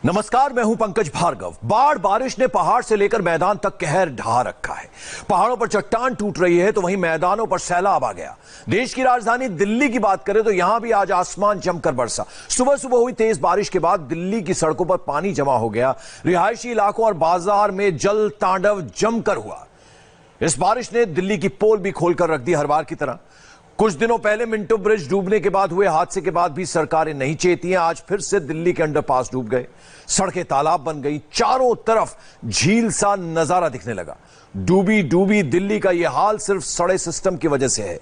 नमस्कार, मैं हूं पंकज भार्गव। बाढ़ बारिश ने पहाड़ से लेकर मैदान तक कहर ढा रखा है। पहाड़ों पर चट्टान टूट रही है तो वहीं मैदानों पर सैलाब आ गया। देश की राजधानी दिल्ली की बात करें तो यहां भी आज आसमान जमकर बरसा। सुबह सुबह हुई तेज बारिश के बाद दिल्ली की सड़कों पर पानी जमा हो गया। रिहायशी इलाकों और बाजार में जल तांडव जमकर हुआ। इस बारिश ने दिल्ली की पोल भी खोलकर रख दी हर बार की तरह। कुछ दिनों पहले मिंटो ब्रिज डूबने के बाद हुए हादसे के बाद भी सरकारें नहीं चेती हैं। आज फिर से दिल्ली के अंडरपास डूब गए, सड़कें तालाब बन गई, चारों तरफ झील सा नजारा दिखने लगा। डूबी डूबी दिल्ली का यह हाल सिर्फ सड़े सिस्टम की वजह से है।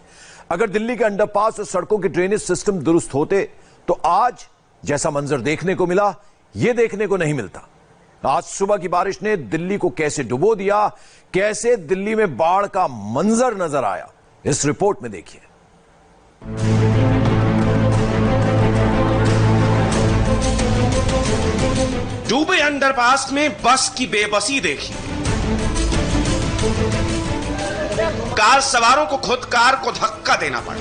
अगर दिल्ली के अंडरपास और सड़कों के ड्रेनेज सिस्टम दुरुस्त होते तो आज जैसा मंजर देखने को मिला, यह देखने को नहीं मिलता। आज सुबह की बारिश ने दिल्ली को कैसे डुबो दिया, कैसे दिल्ली में बाढ़ का मंजर नजर आया, इस रिपोर्ट में देखिए। डूबे अंडरपास में बस की बेबसी देखी। कार सवारों को खुद कार को धक्का देना पड़ा।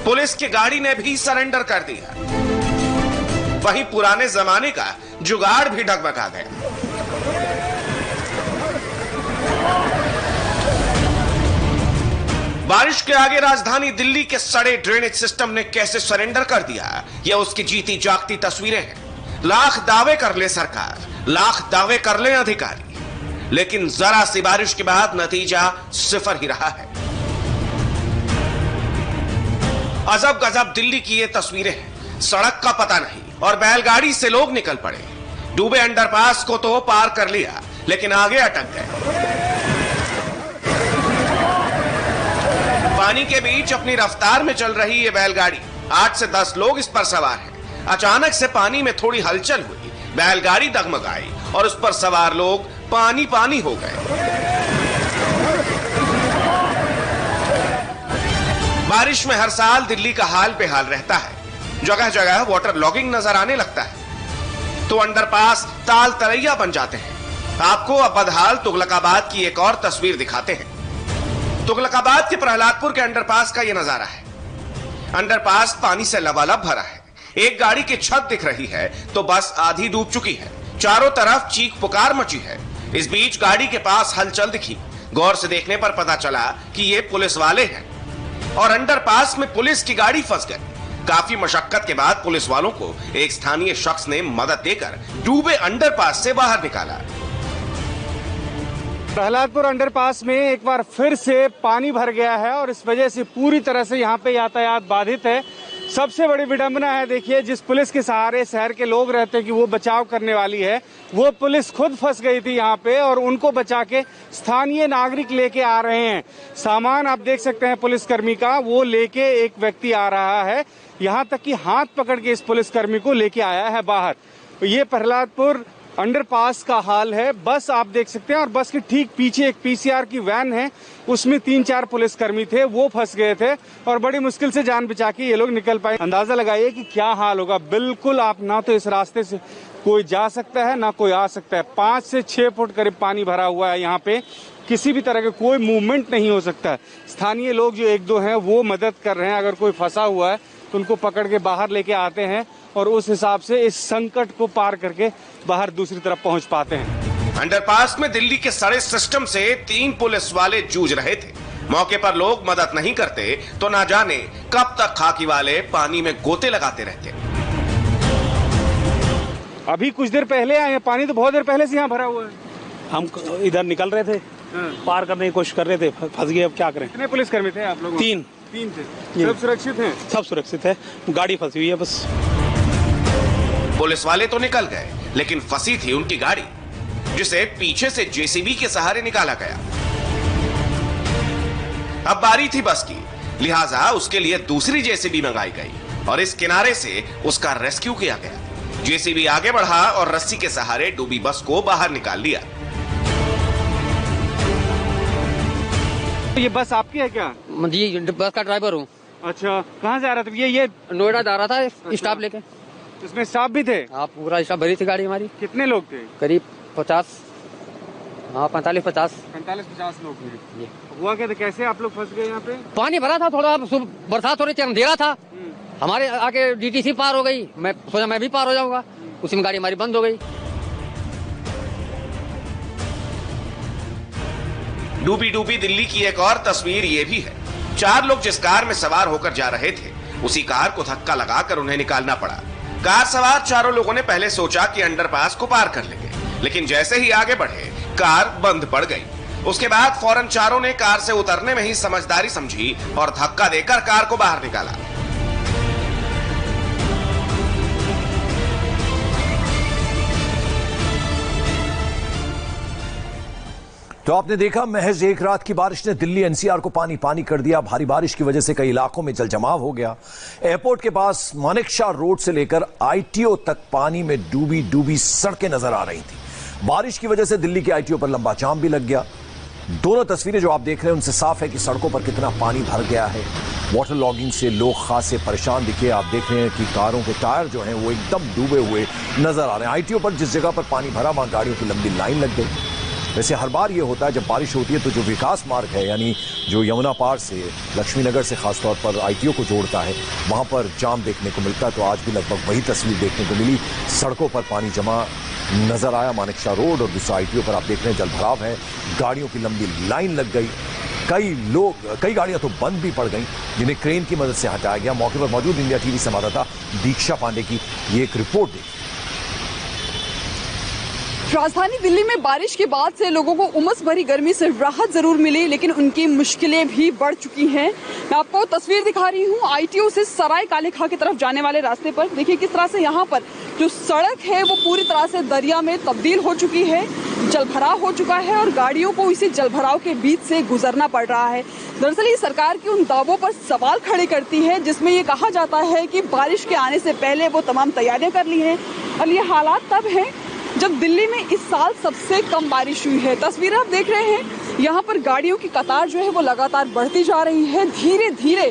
पुलिस की गाड़ी ने भी सरेंडर कर दिया। वहीं पुराने जमाने का जुगाड़ भी डगमगा गया। बारिश के आगे राजधानी दिल्ली के सड़े ड्रेनेज सिस्टम ने कैसे सरेंडर कर दिया, यह उसकी जीती जागती तस्वीरें हैं। लाख दावे कर ले सरकार, लाख दावे कर ले अधिकारी, लेकिन जरा सी बारिश के बाद नतीजा सिफर ही रहा है। अजब गजब दिल्ली की ये तस्वीरें हैं। सड़क का पता नहीं और बैलगाड़ी से लोग निकल पड़े। डूबे अंडरपास को तो पार कर लिया, लेकिन आगे अटक गए। पानी के बीच अपनी रफ्तार में चल रही ये बैलगाड़ी, 8 से 10 लोग इस पर सवार हैं। अचानक से पानी में थोड़ी हलचल हुई, बैलगाड़ी डगमगाई और उस पर सवार लोग पानी पानी हो गए। बारिश में हर साल दिल्ली का हाल बेहाल रहता है। जगह जगह वाटर लॉगिंग नजर आने लगता है तो अंडरपास ताल तरैया बन जाते हैं। आपको अब बदहाल तुगलकाबाद की एक और तस्वीर दिखाते हैं। तुगलकाबाद के प्रहलादपुर के अंडरपास का यह नजारा है। अंडरपास पानी से लबालब भरा है। एक गाड़ी की छत दिख रही है तो बस आधी डूब चुकी है। चारों तरफ चीख पुकार मची है। इस बीच गाड़ी के पास हलचल दिखी। गौर से देखने पर पता चला कि ये पुलिस वाले हैं और अंडरपास में पुलिस की गाड़ी फंस गई। काफी मशक्कत के बाद पुलिस वालों को एक स्थानीय शख्स ने मदद देकर डूबे अंडरपास से बाहर निकाला। प्रहलादपुर अंडरपास में एक बार फिर से पानी भर गया है और इस वजह से पूरी तरह से यहाँ पे यातायात बाधित है। सबसे बड़ी विडंबना है, देखिए, जिस पुलिस के सहारे शहर के लोग रहते हैं कि वो बचाव करने वाली है, वो पुलिस खुद फंस गई थी यहाँ पे और उनको बचा के स्थानीय नागरिक लेके आ रहे हैं। सामान आप देख सकते हैं पुलिसकर्मी का, वो लेके एक व्यक्ति आ रहा है। यहाँ तक कि हाथ पकड़ के इस पुलिसकर्मी को लेके आया है बाहर। ये प्रहलादपुर अंडरपास का हाल है। बस आप देख सकते हैं और बस के ठीक पीछे एक पीसीआर की वैन है, उसमें 3-4 पुलिसकर्मी थे, वो फंस गए थे और बड़ी मुश्किल से जान बचा के ये लोग निकल पाए। अंदाजा लगाइए कि क्या हाल होगा। बिल्कुल आप ना तो इस रास्ते से कोई जा सकता है ना कोई आ सकता है। 5 से 6 फुट करीब पानी भरा हुआ है यहाँ पे। किसी भी तरह का कोई मूवमेंट नहीं हो सकता है। स्थानीय लोग जो 1-2 हैं वो मदद कर रहे हैं। अगर कोई फंसा हुआ है तो उनको पकड़ के बाहर लेके आते हैं और उस हिसाब से इस संकट को पार करके बाहर दूसरी तरफ पहुंच पाते हैं। अंडरपास में दिल्ली के सड़े सिस्टम से 3 पुलिस वाले जूझ रहे थे। मौके पर लोग मदद नहीं करते तो ना जाने कब तक खाकी वाले पानी में गोते लगाते रहते। अभी कुछ देर पहले आए हैं, पानी तो बहुत देर पहले से यहाँ भरा हुआ है। हम इधर निकल रहे थे, पार करने की कोशिश कर रहे थे, फंस गए। अब क्या करें। कितने पुलिसकर्मी थे आप लोग? 3 थे। सब सुरक्षित हैं? सब सुरक्षित है। गाड़ी फंसी हुई है बस। पुलिस वाले तो निकल गए लेकिन फंसी थी उनकी गाड़ी, जिसे पीछे से जेसीबी के सहारे निकाला गया। अब बारी थी बस की, लिहाजा उसके लिए दूसरी जेसीबी मंगाई गई और इस किनारे से उसका रेस्क्यू किया गया। जेसीबी आगे बढ़ा और रस्सी के सहारे डूबी बस को बाहर निकाल लिया। ये बस आपकी है क्या? जी, बस का ड्राइवर हूँ। अच्छा, कहाँ जा रहा था? ये नोएडा जा रहा था। अच्छा। स्टाफ लेके। इसमें स्टाफ भी थे? आप पूरा स्टाफ भरी थी गाड़ी हमारी। कितने लोग थे? करीब 50। हाँ, 45-50 लोग थे। हुआ क्या था, कैसे आप लोग फंस गए यहाँ पे? पानी भरा था, थोड़ा बरसात हो रही थी, अंधेरा था हमारे आके डीटीसी पार हो गई, मैं सोचा मैं भी पार हो जाऊंगा, उसी में गाड़ी हमारी बंद हो गई। डूबी डूबी दिल्ली की एक और तस्वीर ये भी है। 4 लोग जिस कार में सवार होकर जा रहे थे, उसी कार को धक्का लगाकर उन्हें निकालना पड़ा। कार सवार चारों लोगों ने पहले सोचा कि अंडरपास को पार कर लेंगे, लेकिन जैसे ही आगे बढ़े कार बंद पड़ गई। उसके बाद फौरन चारों ने कार से उतरने में ही समझदारी समझी और धक्का देकर कार को बाहर निकाला। तो आपने देखा, महज एक रात की बारिश ने दिल्ली एनसीआर को पानी पानी कर दिया। भारी बारिश की वजह से कई इलाकों में जलजमाव हो गया। एयरपोर्ट के पास मानेकशॉ रोड से लेकर आईटीओ तक पानी में डूबी डूबी सड़कें नजर आ रही थी। बारिश की वजह से दिल्ली के आईटीओ पर लंबा जाम भी लग गया। दोनों तस्वीरें जो आप देख रहे हैं उनसे साफ है कि सड़कों पर कितना पानी भर गया है। वाटर लॉगिंग से लोग खासे परेशान दिखे। आप देख रहे हैं कि कारों के टायर जो हैं वो एकदम डूबे हुए नजर आ रहे हैं। आईटीओ पर जिस जगह पर पानी भरा वहां गाड़ियों की लंबी लाइन लग गई। वैसे हर बार ये होता है जब बारिश होती है तो जो विकास मार्ग है, यानी जो यमुना पार से लक्ष्मीनगर से खासतौर पर आईटीओ को जोड़ता है, वहां पर जाम देखने को मिलता है। तो आज भी लगभग वही तस्वीर देखने को मिली। सड़कों पर पानी जमा नजर आया। मानेकशॉ रोड और दूसरा आईटीओ पर आप देख रहे हैं जलभराव है, गाड़ियों की लंबी लाइन लग गई। कई गाड़ियां तो बंद भी पड़ गई, जिन्हें क्रेन की मदद से हटाया गया। मौके पर मौजूद इंडिया टीवी संवाददाता दीक्षा पांडे की ये एक रिपोर्ट देखी। राजधानी दिल्ली में बारिश के बाद से लोगों को उमस भरी गर्मी से राहत जरूर मिली, लेकिन उनकी मुश्किलें भी बढ़ चुकी हैं। मैं आपको तस्वीर दिखा रही हूँ आईटीओ से सराय काले खां की तरफ जाने वाले रास्ते पर। देखिए किस तरह से यहाँ पर जो सड़क है वो पूरी तरह से दरिया में तब्दील हो चुकी है, जलभराव हो चुका है और गाड़ियों को इसी जलभराव के बीच से गुजरना पड़ रहा है। दरअसल ये सरकार के उन दावों पर सवाल खड़े करती है जिसमें ये कहा जाता है कि बारिश के आने से पहले वो तमाम तैयारियां कर ली हैं। और ये हालात तब हैं जब दिल्ली में इस साल सबसे कम बारिश हुई है। तस्वीरें आप देख रहे हैं, यहाँ पर गाड़ियों की कतार जो है वो लगातार बढ़ती जा रही है। धीरे धीरे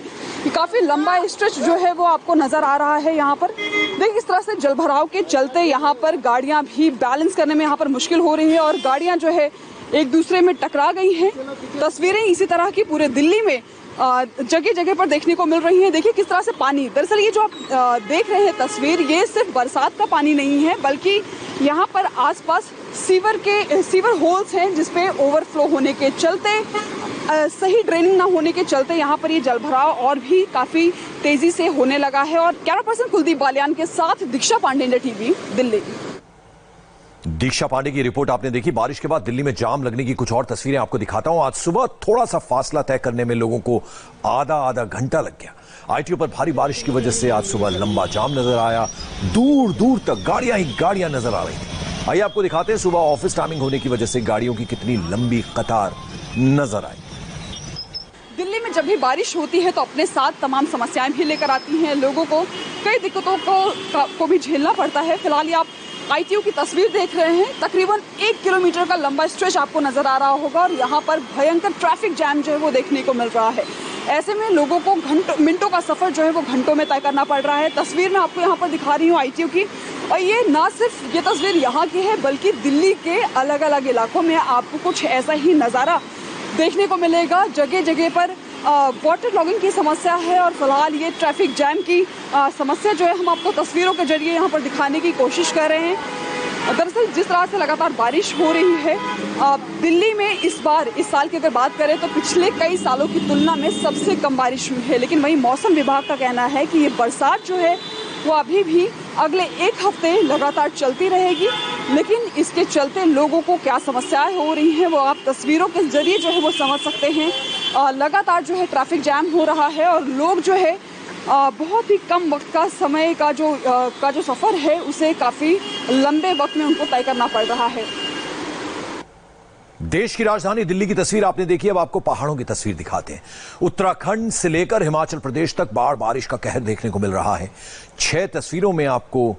काफी लंबा स्ट्रेच जो है वो आपको नजर आ रहा है। यहाँ पर देखिए इस तरह से जलभराव के चलते यहाँ पर गाड़ियां भी बैलेंस करने में यहाँ पर मुश्किल हो रही है और गाड़ियां जो है एक दूसरे में टकरा गई हैं। तस्वीरें इसी तरह की पूरे दिल्ली में जगह जगह पर देखने को मिल रही है। देखिए किस तरह से पानी, दरअसल ये जो आप देख रहे हैं तस्वीर, ये सिर्फ बरसात का पानी नहीं है, बल्कि यहाँ पर आसपास सीवर होल्स हैं जिसपे ओवरफ्लो होने के चलते, सही ड्रेनिंग ना होने के चलते यहाँ पर ये जलभराव और भी काफी तेजी से होने लगा है। और कैमरा पर्सन कुलदीप बालियान के साथ दीक्षा पांडे, इंडिया टीवी, दिल्ली। दीक्षा पांडे की रिपोर्ट आपने देखी। बारिश के बाद दिल्ली में जाम लगने की कुछ और तस्वीरें आपको दिखाता हूं। आज सुबह थोड़ा सा फासला तय करने में लोगों को आधा घंटा लग गया। आईटीओ पर भारी बारिश की वजह से आज सुबह लंबा जाम नजर आया। दूर दूर तक गाड़ियां ही गाड़ियां नजर आ रही थी। आइए आपको दिखाते हैं सुबह ऑफिस टाइमिंग होने की वजह से गाड़ियों की कितनी लंबी कतार नजर आई। दिल्ली में जब भी बारिश होती है तो अपने साथ तमाम समस्याएं भी लेकर आती हैं। लोगों को कई दिक्कतों को भी झेलना पड़ता है। फिलहाल आप आईटीओ की तस्वीर देख रहे हैं। तकरीबन 1 किलोमीटर का लंबा स्ट्रेच आपको नजर आ रहा होगा और यहाँ पर भयंकर ट्रैफिक जैम जो है वो देखने को मिल रहा है। ऐसे में लोगों को मिनटों का सफर जो है वो घंटों में तय करना पड़ रहा है। तस्वीर मैं आपको यहाँ पर दिखा रही हूँ आईटीओ की, और ये ना सिर्फ ये तस्वीर यहाँ की है बल्कि दिल्ली के अलग अलग इलाकों में आपको कुछ ऐसा ही नज़ारा देखने को मिलेगा। जगह जगह पर वाटर लॉगिंग की समस्या है और फिलहाल ये ट्रैफिक जैम की समस्या जो है हम आपको तस्वीरों के जरिए यहाँ पर दिखाने की कोशिश कर रहे हैं। दरअसल जिस तरह से लगातार बारिश हो रही है दिल्ली में इस साल की अगर बात करें तो पिछले कई सालों की तुलना में सबसे कम बारिश हुई है। लेकिन वहीं मौसम विभाग का कहना है कि ये बरसात जो है वो अभी भी अगले 1 हफ्ते लगातार चलती रहेगी। लेकिन इसके चलते लोगों को क्या समस्याएं हो रही हैं वो आप तस्वीरों के जरिए जो है वो समझ सकते हैं। लगातार जो है ट्रैफिक जैम हो रहा है और लोग जो है बहुत ही कम वक्त का समय का जो सफ़र है उसे काफ़ी लंबे वक्त में उनको तय करना पड़ रहा है। देश की राजधानी दिल्ली की तस्वीर आपने देखी। अब आपको पहाड़ों की तस्वीर दिखाते हैं। उत्तराखंड से लेकर हिमाचल प्रदेश तक बारिश का कहर देखने को मिल रहा है। 6 तस्वीरों में आपको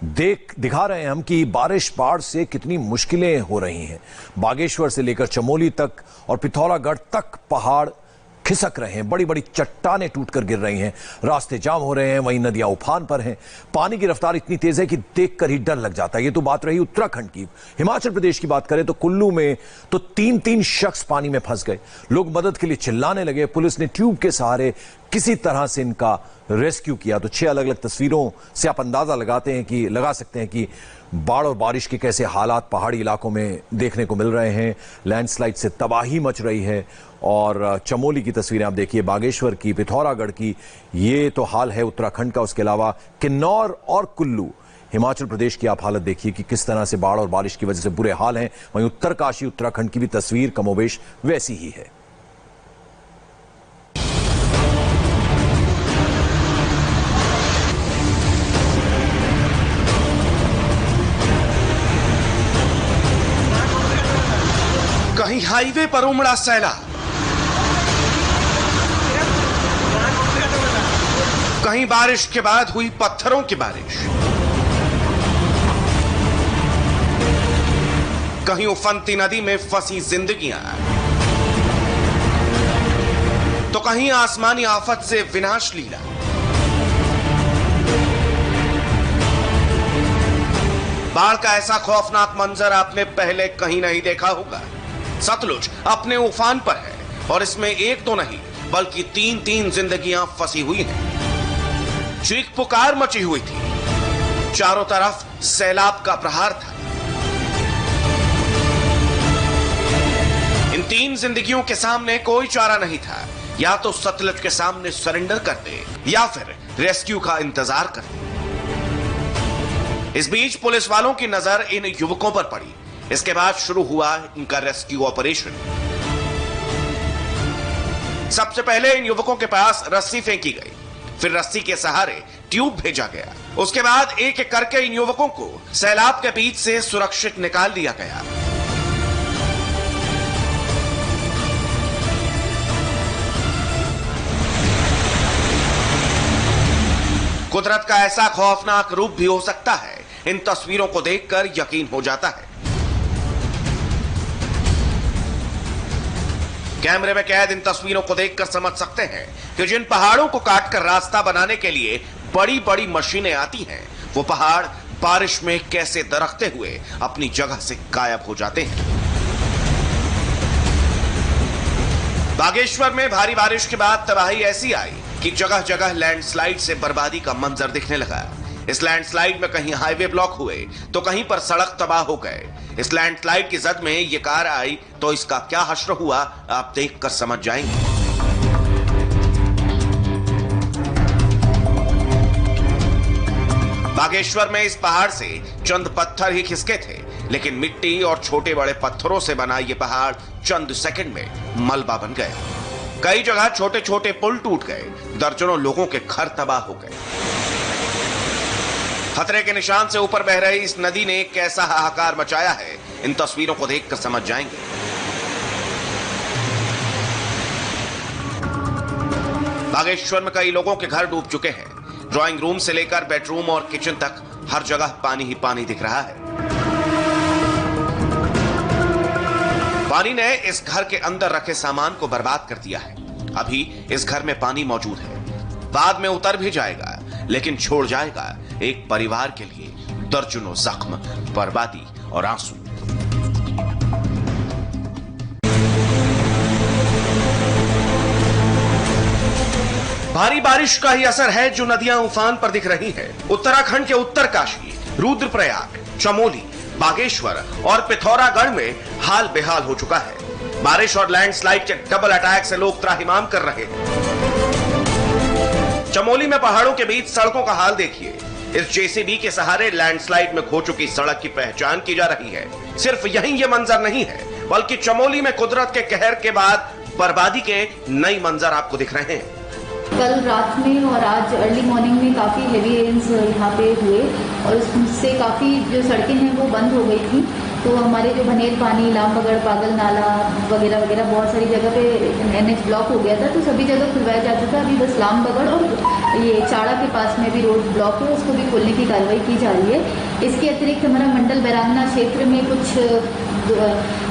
दिखा रहे हैं हम कि बाढ़ से कितनी मुश्किलें हो रही हैं। बागेश्वर से लेकर चमोली तक और पिथौरागढ़ तक पहाड़ खिसक रहे हैं। बड़ी बड़ी चट्टानें टूटकर गिर रही हैं, रास्ते जाम हो रहे हैं, वहीं नदियां उफान पर हैं। पानी की रफ्तार इतनी तेज है कि देखकर ही डर लग जाता है। ये तो बात रही उत्तराखंड की। हिमाचल प्रदेश की बात करें तो कुल्लू में तो 3 शख्स पानी में फंस गए। लोग मदद के लिए चिल्लाने लगे। पुलिस ने ट्यूब के सहारे किसी तरह से इनका रेस्क्यू किया। तो 6 अलग अलग तस्वीरों से आप अंदाजा लगा सकते हैं कि बाढ़ और बारिश के कैसे हालात पहाड़ी इलाकों में देखने को मिल रहे हैं। लैंडस्लाइड से तबाही मच रही है। और चमोली की तस्वीरें आप देखिए, बागेश्वर की, पिथौरागढ़ की, ये तो हाल है उत्तराखंड का। उसके अलावा किन्नौर और कुल्लू हिमाचल प्रदेश की आप हालत देखिए कि किस तरह से बाढ़ और बारिश की वजह से बुरे हाल हैं। वहीं उत्तरकाशी उत्तराखंड की भी तस्वीर कमोबेश वैसी ही है। कहीं हाईवे पर उमड़ा सैलाब, कहीं बारिश के बाद हुई पत्थरों की बारिश, कहीं उफनती नदी में फंसी जिंदगियां, तो कहीं आसमानी आफत से विनाश लीला। बाढ़ का ऐसा खौफनाक मंजर आपने पहले कहीं नहीं देखा होगा। सतलुज अपने उफान पर है और इसमें एक तो नहीं बल्कि 3 जिंदगियां फंसी हुई हैं। चीख पुकार मची हुई थी, चारों तरफ सैलाब का प्रहार था। इन 3 जिंदगियों के सामने कोई चारा नहीं था। या तो सतलुज के सामने सरेंडर कर दे या फिर रेस्क्यू का इंतजार कर दे। इस बीच पुलिस वालों की नजर इन युवकों पर पड़ी। इसके बाद शुरू हुआ इनका रेस्क्यू ऑपरेशन। सबसे पहले इन युवकों के पास रस्सी फेंकी गई, फिर रस्सी के सहारे ट्यूब भेजा गया। उसके बाद एक एक करके इन युवकों को सैलाब के बीच से सुरक्षित निकाल दिया गया। कुदरत का ऐसा खौफनाक रूप भी हो सकता है, इन तस्वीरों को देखकर यकीन हो जाता है। कैमरे में कैद इन तस्वीरों को देखकर समझ सकते हैं कि जिन पहाड़ों को काटकर रास्ता बनाने के लिए बड़ी बड़ी मशीनें आती हैं, वो पहाड़ बारिश में कैसे दरकते हुए अपनी जगह से गायब हो जाते हैं। बागेश्वर में भारी बारिश के बाद तबाही ऐसी आई कि जगह जगह लैंडस्लाइड से बर्बादी का मंजर दिखने लगा। इस लैंडस्लाइड में कहीं हाईवे ब्लॉक हुए तो कहीं पर सड़क तबाह हो गए। इस लैंडस्लाइड की जद में ये कार आई तो इसका क्या हश्र हुआ आप देखकर समझ जाएंगे। बागेश्वर में इस पहाड़ से चंद पत्थर ही खिसके थे, लेकिन मिट्टी और छोटे बड़े पत्थरों से बना ये पहाड़ चंद सेकंड में मलबा बन गए। कई जगह छोटे छोटे पुल टूट गए, दर्जनों लोगों के घर तबाह हो गए। खतरे के निशान से ऊपर बह रही इस नदी ने कैसा हाहाकार मचाया है, इन तस्वीरों को देखकर समझ जाएंगे। बागेश्वर में कई लोगों के घर डूब चुके हैं। ड्राइंग रूम से लेकर बेडरूम और किचन तक हर जगह पानी ही पानी दिख रहा है। पानी ने इस घर के अंदर रखे सामान को बर्बाद कर दिया है। अभी इस घर में पानी मौजूद है, बाद में उतर भी जाएगा, लेकिन छोड़ जाएगा एक परिवार के लिए दर्जनों जख्म, बर्बादी और आंसू। भारी बारिश का ही असर है जो नदियां उफान पर दिख रही हैं। उत्तराखंड के उत्तरकाशी, रुद्रप्रयाग, चमोली, बागेश्वर और पिथौरागढ़ में हाल बेहाल हो चुका है। बारिश और लैंडस्लाइड के डबल अटैक से लोग त्राहिमाम कर रहे हैं। चमोली में पहाड़ों के बीच सड़कों का हाल देखिए। इस जेसीबी के सहारे लैंडस्लाइड में खो चुकी सड़क की पहचान की जा रही है। सिर्फ यहीं ये मंजर नहीं है, बल्कि चमोली में कुदरत के कहर के बाद बर्बादी के नए मंजर आपको दिख रहे हैं। कल रात में और आज अर्ली मॉर्निंग में काफ़ी हेवी रेन्स यहाँ पे हुए और उससे काफ़ी जो सड़कें हैं वो बंद हो गई थी। तो हमारे जो भनेर पानी, लामबगड़, पागल नाला वगैरह वगैरह बहुत सारी जगह पे NH ब्लॉक हो गया था, तो सभी जगह खुलवाया जा चुका है। अभी बस लामबगड़ और ये चाड़ा के पास में भी रोड ब्लॉक है, उसको भी खोलने की कार्रवाई की जा रही है। इसके अतिरिक्त हमारा मंडल बैरांगना क्षेत्र में कुछ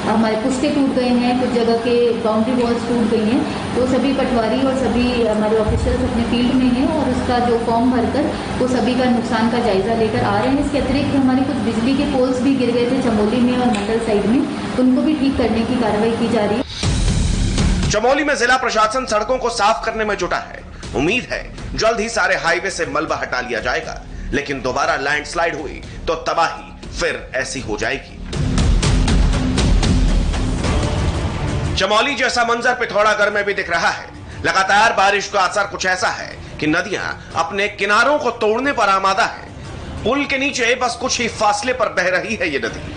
हमारे पुश्ते टूट गए हैं, कुछ जगह के बाउंड्री वॉल्स टूट गई हैं। तो सभी पटवारी और सभी हमारे ऑफिशियल्स अपने फील्ड में हैं और उसका जो फॉर्म भरकर वो सभी का नुकसान का जायजा लेकर आ रहे हैं। इसके अतिरिक्त हमारे कुछ बिजली के पोल्स भी गिर गए थे चमोली में और मंडल साइड में, उनको भी ठीक करने की कार्रवाई की जा रही है। चमोली में जिला प्रशासन सड़कों को साफ करने में जुटा है। उम्मीद है जल्द ही सारे हाईवे से मलबा हटा लिया जाएगा, लेकिन दोबारा लैंडस्लाइड हुई तो तबाही फिर ऐसी हो जाएगी। चमोली जैसा मंजर पिथौरागढ़ में भी दिख रहा है। लगातार बारिश का असर कुछ ऐसा है कि नदियां अपने किनारों को तोड़ने पर आमादा है। पुल के नीचे बस कुछ ही फासले पर बह रही है ये नदी।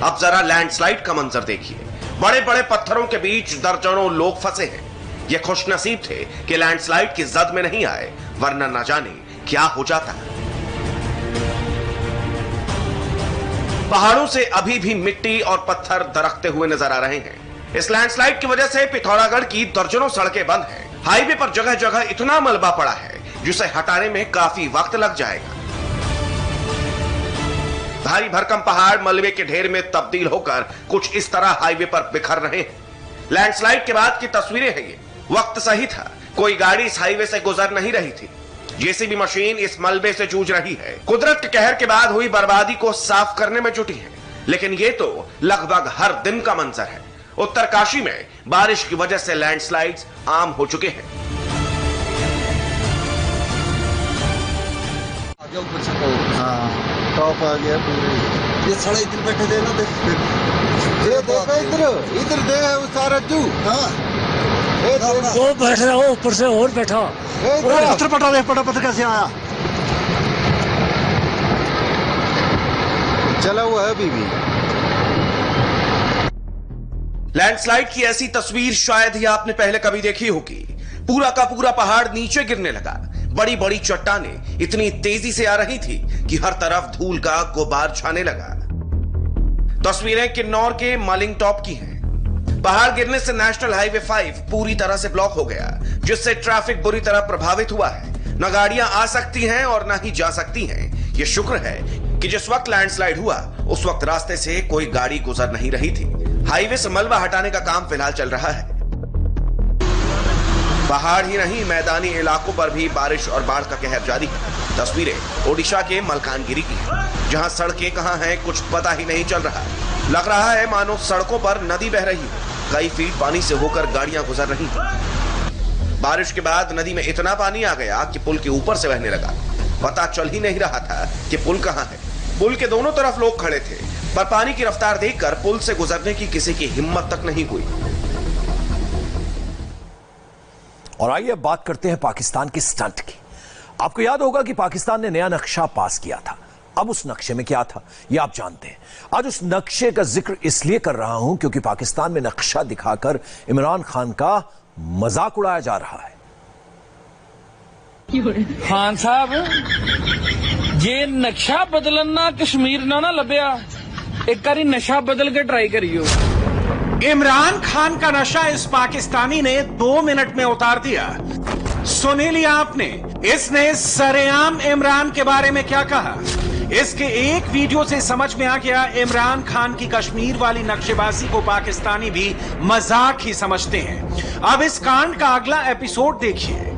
अब जरा लैंडस्लाइड का मंजर देखिए। बड़े बड़े पत्थरों के बीच दर्जनों लोग फंसे हैं। ये खुशनसीब थे कि लैंडस्लाइड की जद में नहीं आए, वरना न जाने क्या हो जाता। पहाड़ों से अभी भी मिट्टी और पत्थर दरकते हुए नजर आ रहे हैं। इस लैंडस्लाइड की वजह से पिथौरागढ़ की दर्जनों सड़कें बंद हैं। हाईवे पर जगह जगह इतना मलबा पड़ा है जिसे हटाने में काफी वक्त लग जाएगा। भारी भरकम पहाड़ मलबे के ढेर में तब्दील होकर कुछ इस तरह हाईवे पर बिखर रहे हैं। लैंडस्लाइड के बाद की तस्वीरें हैं ये। वक्त सही था, कोई गाड़ी इस हाईवे से गुजर नहीं रही थी। जेसीबी मशीन इस मलबे से जूझ रही है। कुदरत के कहर के बाद हुई बर्बादी को साफ करने में जुटी है। लेकिन ये तो लगभग हर दिन का मंजर है। उत्तरकाशी में बारिश की वजह से लैंडस्लाइड्स आम हो चुके हैं। टॉप आ गया पूरी। ये साला इधर बैठे थे ना, ये देखो इधर दे सारा जू। वो बैठ रहा हो ऊपर से और बैठा। पत्थर पटा दे, पत्थर कैसे आया? चला हुआ है अभी भी। लैंडस्लाइड की ऐसी तस्वीर शायद ही आपने पहले कभी देखी होगी। पूरा का पूरा पहाड़ नीचे गिरने लगा। बड़ी बड़ी चट्टानें इतनी तेजी से आ रही थी कि हर तरफ धूल का गुबार छाने लगा। तस्वीरें किन्नौर के मालिंग टॉप की हैं। पहाड़ गिरने से नेशनल हाईवे 5 पूरी तरह से ब्लॉक हो गया, जिससे ट्रैफिक बुरी तरह प्रभावित हुआ है। न गाड़ियां आ सकती हैं और न ही जा सकती हैं। यह शुक्र है कि जिस वक्त लैंडस्लाइड हुआ उस वक्त रास्ते से कोई गाड़ी गुजर नहीं रही थी। हाईवे से मलबा हटाने का काम फिलहाल चल रहा है। पहाड़ ही नहीं, मैदानी इलाकों पर भी बारिश और बाढ़ का कहर जारी है। तस्वीरें ओडिशा के मलकानगिरी की हैं, जहां सड़कें कहां हैं कुछ पता ही नहीं चल रहा। लग रहा है मानो सड़कों पर नदी बह रही है। कई फीट पानी से होकर गाड़ियां गुजर रही हैं। बारिश के बाद नदी में इतना पानी आ गया कि पुल के ऊपर से बहने लगा। पता चल ही नहीं रहा था कि पुल कहां है। पुल के दोनों तरफ लोग खड़े थे, पर पानी की रफ्तार देखकर पुल से गुजरने की किसी की हिम्मत तक नहीं हुई। और आइए अब बात करते हैं पाकिस्तान के स्टंट की। आपको याद होगा कि पाकिस्तान ने नया नक्शा पास किया था। अब उस नक्शे में क्या था यह आप जानते हैं। आज उस नक्शे का जिक्र इसलिए कर रहा हूं क्योंकि पाकिस्तान में नक्शा दिखाकर इमरान खान का मजाक उड़ाया जा रहा है। खान साहब, ये नक्शा बदलना कश्मीर ना लभ्या, एक बारी नशा बदल के ट्राई करियो। इमरान खान का नशा इस पाकिस्तानी ने 2 मिनट में उतार दिया। सुनी लिया आपने, इसने सरेआम इमरान के बारे में क्या कहा। इसके एक वीडियो से समझ में आ गया इमरान खान की कश्मीर वाली नक्शेबाजी को पाकिस्तानी भी मजाक ही समझते हैं। अब इस कांड का अगला एपिसोड देखिए।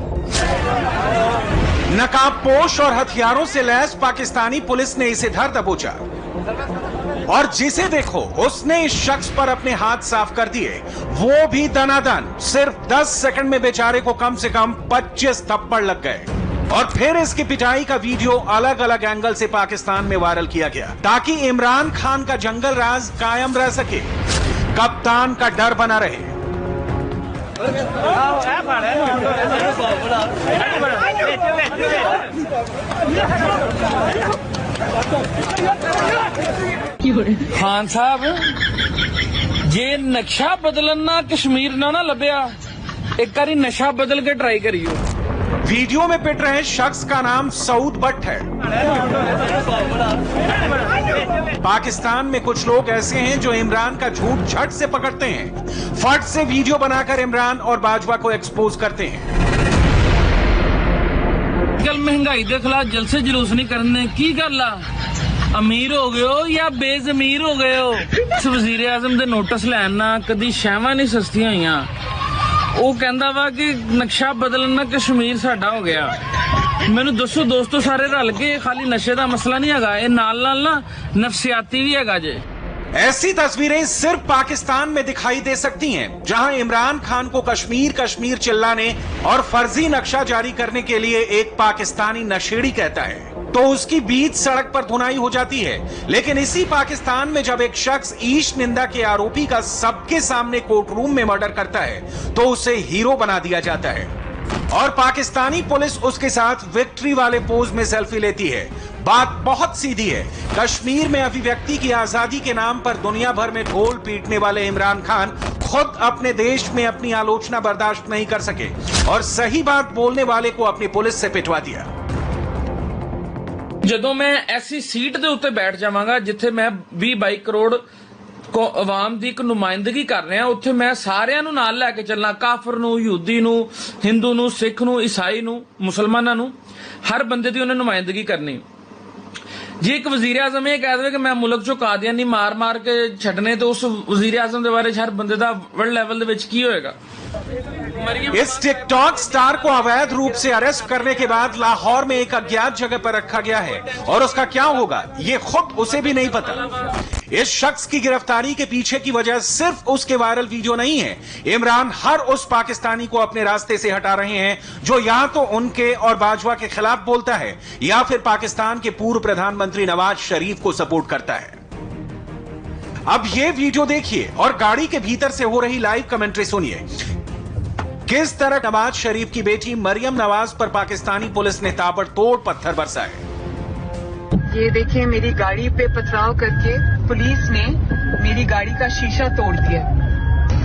नकाबपोश और हथियारों से लैस पाकिस्तानी पुलिस ने इसे धर दबोचा और जिसे देखो उसने इस शख्स पर अपने हाथ साफ कर दिए, वो भी दनादन। सिर्फ 10 सेकंड में बेचारे को कम से कम 25 थप्पड़ लग गए। और फिर इसकी पिटाई का वीडियो अलग अलग एंगल से पाकिस्तान में वायरल किया गया ताकि इमरान खान का जंगल राज कायम रह सके, कप्तान का डर बना रहे। खान साहब, ये नक्शा बदलना कश्मीर ना लभ्या, एक बारी नशा बदल के ट्राई करियो। वीडियो में पिट रहे शख्स का नाम सऊद भट्ट है। पाकिस्तान में कुछ लोग ऐसे हैं जो इमरान का झूठ झट से पकड़ते हैं, फट से वीडियो बनाकर इमरान और बाजवा को एक्सपोज करते हैं। कल महंगाई के खिलाफ जलसे जुलूस नहीं करने की गल आ। अमीर हो गए हो या बेजमीर हो गए हो। वजीर आजम के नोटिस लैना कदी शहवा नहीं सस्तियां हुईयां। वो कहता वा कि नक्शा बदलना कश्मीर साडा हो गया। मैनू दसो दोस्तों सारे रल के खाली नशे का मसला नहीं है, नाल नाल ना नफसियाती भी है जे। ऐसी तस्वीरें सिर्फ पाकिस्तान में दिखाई दे सकती हैं, जहां इमरान खान को कश्मीर कश्मीर चिल्लाने और फर्जी नक्शा जारी करने के लिए एक पाकिस्तानी नशेड़ी कहता है तो उसकी बीच सड़क पर धुनाई हो जाती है। लेकिन इसी पाकिस्तान में जब एक शख्स ईश निंदा के आरोपी का सबके सामने कोर्ट रूम में मर्डर करता है तो उसे हीरो बना दिया जाता है और पाकिस्तानी पुलिस उसके साथ विक्ट्री वाले पोज में सेल्फी लेती है। बात बहुत सीधी है, कश्मीर में अभिव्यक्ति की आजादी के नाम पर दुनिया भर में ढोल पीटने वाले इमरान खान खुद अपने देश में अपनी आलोचना बर्दाश्त नहीं कर सके और सही बात बोलने वाले को अपनी पुलिस से पिटवा दिया। ਜਦੋਂ ਮੈਂ ਐਸੀ ਸੀਟ ਦੇ ਉੱਤੇ ਬੈਠ ਜਾਵਾਂਗਾ ਜਿੱਥੇ ਮੈਂ 20-22 ਕਰੋੜ ਆਵਾਮ ਦੀ ਇੱਕ ਨੁਮਾਇੰਦਗੀ ਕਰ ਰਿਹਾ, ਉੱਥੇ ਮੈਂ ਸਾਰਿਆਂ ਨੂੰ ਨਾਲ ਲੈ ਕੇ ਚੱਲਣਾ, ਕਾਫਰ ਨੂੰ, ਯਹੂਦੀ ਨੂੰ, ਹਿੰਦੂ ਨੂੰ, ਸਿੱਖ ਨੂੰ, ਈਸਾਈ ਨੂੰ, ਮੁਸਲਮਾਨਾਂ ਨੂੰ, ਹਰ ਬੰਦੇ ਦੀ ਉਹਨੇ ਨੁਮਾਇੰਦਗੀ ਕਰਨੀ। ਜੇ ਇੱਕ ਵਜ਼ੀਰ ਆਜ਼ਮ ਇਹ ਕਹਿ ਦੇਵੇ ਕਿ ਮੈਂ ਮੁਲਕ ਚੋਂ ਕਾਦੀਆਨੀ ਮਾਰ-ਮਾਰ ਕੇ ਛੱਡਨੇ ਤੇ ਉਸ ਵਜ਼ੀਰ ਆਜ਼ਮ ਦੇ ਬਾਰੇ ਹਰ ਬੰਦੇ ਦਾ ਵਰਲਡ ਲੈਵਲ ਦੇ ਵਿੱਚ ਕੀ ਹੋਏਗਾ। इस टिकटॉक स्टार को अवैध रूप से अरेस्ट करने के बाद लाहौर में एक अज्ञात जगह पर रखा गया है और उसका क्या होगा ये खुद उसे भी नहीं पता। इस शख्स की गिरफ्तारी के पीछे की वजह सिर्फ उसके वायरल वीडियो नहीं है। इमरान हर उस पाकिस्तानी को अपने रास्ते से हटा रहे हैं जो या तो उनके और बाजवा के खिलाफ बोलता है या फिर पाकिस्तान के पूर्व प्रधानमंत्री नवाज शरीफ को सपोर्ट करता है। अब ये वीडियो देखिए और गाड़ी के भीतर से हो रही लाइव कमेंट्री सुनिए। किस तरह नवाज शरीफ की बेटी मरियम नवाज पर पाकिस्तानी पुलिस ने ताबड़तोड़ पत्थर बरसाए। ये देखिए मेरी गाड़ी पे पथराव करके पुलिस ने मेरी गाड़ी का शीशा तोड़ दिया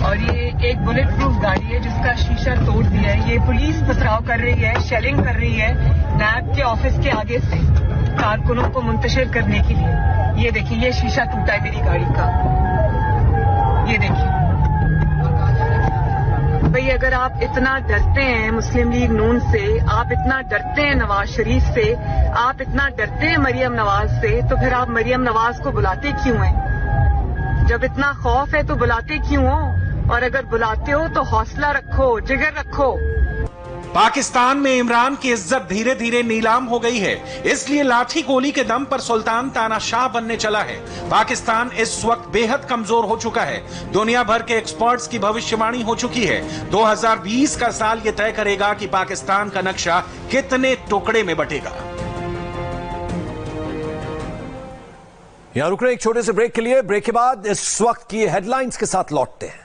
और ये एक बुलेट प्रूफ गाड़ी है जिसका शीशा तोड़ दिया है। ये पुलिस पथराव कर रही है, शेलिंग कर रही है नैब के ऑफिस के आगे से कारकुनों को मुंतशिर करने के लिए। ये देखिए ये शीशा टूटा है मेरी गाड़ी का, ये देखिए। भाई अगर आप इतना डरते हैं मुस्लिम लीग नून से, आप इतना डरते हैं नवाज शरीफ से, आप इतना डरते हैं मरियम नवाज से, तो फिर आप मरियम नवाज को बुलाते क्यों हैं? जब इतना खौफ है तो बुलाते क्यों हो? और अगर बुलाते हो तो हौसला रखो, जिगर रखो। पाकिस्तान में इमरान की इज्जत धीरे धीरे नीलाम हो गई है, इसलिए लाठी गोली के दम पर सुल्तान तानाशाह बनने चला है। पाकिस्तान इस वक्त बेहद कमजोर हो चुका है। दुनिया भर के एक्सपर्ट्स की भविष्यवाणी हो चुकी है। 2020 का साल ये तय करेगा कि पाकिस्तान का नक्शा कितने टुकड़े में बटेगा। यहां रुक रहे एक छोटे से ब्रेक के लिए। ब्रेक के बाद इस वक्त की हेडलाइंस के साथ लौटते हैं।